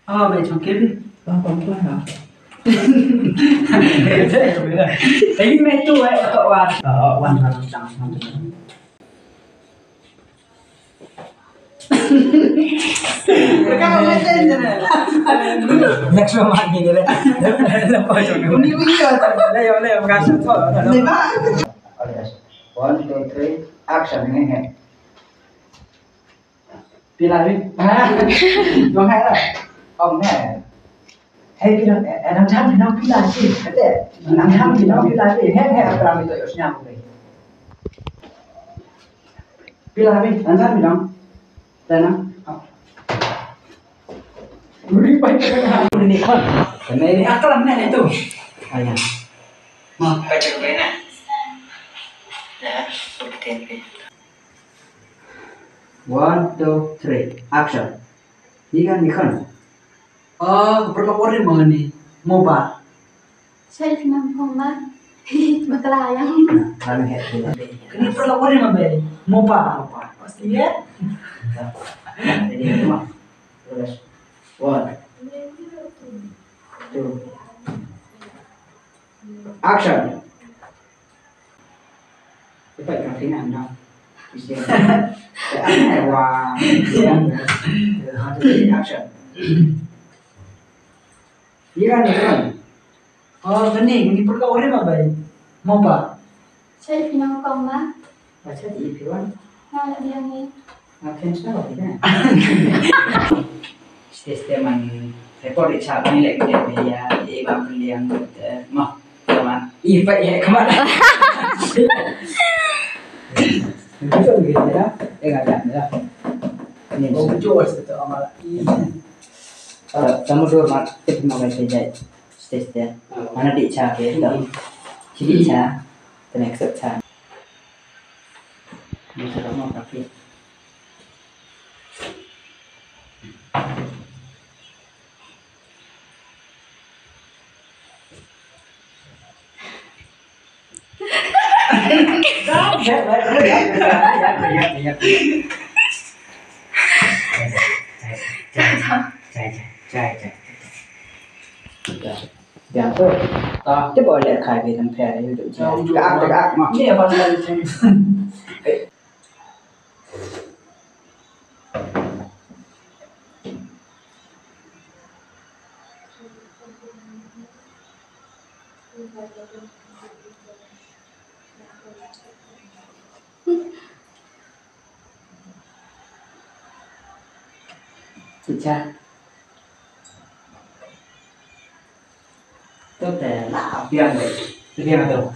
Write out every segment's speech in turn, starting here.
Mày chọn kiếp đi. Còn thôi hả? Thấy mẹ tu ấy cậu à? Hoàn toàn chẳng. Các bạn tên gì này? Next one mặt gì đây? Làm bao nhiêu người? Đi bây giờ đây mà gasp thôi. Đây ba. 1, 2, 3, action nghe. Đi lại đi. Đúng hay rồi. Ông nè. Hey, kita enam jam di dalam villa sih, ada 6 jam di dalam villa sih, apa kami tu harusnya apa ni? Villa ni, 6 jam di dalam, dan beri baik kepada ini kan, karena ini akal mana itu? Ayah, mau baca ke mana? Dah, seperti 1, 2, 3, action. Ini kan. Berlaporin mana ni? Moba. Saya kenal Moba. Berkelayang. Kami hebat. Ini berlaporin mana? Moba. Pasti ya? Jadi cuma. Terus. 1, 2, action. Cepat kau tinggal dah. Istilah. Saya wah. Action. Iya kan? Gini perlawanan apa ini? Moba. Saya kenal Moba. Baca di Iwan. Nah, dia ni. Makin salah kan? Sisteman rekod siapa ni lagi dia iba pilihan mah sama iba ya kemana? Bisa begitu ya? Enggak ada. Ini jual itu amal. Kamu dulu mat tip mau kerja stage dia. Mana di cah gitu. Jadi cah, the next cah. Bisa kamu tapi. Dạ thôi. Chứ bỏ lẹ khai về thằng phe đấy được chưa? Cái ác mà. Ini apa sih? Chị cha. Tốt để là tiền đấy. Tiền là đâu?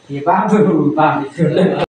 Thì ba mươi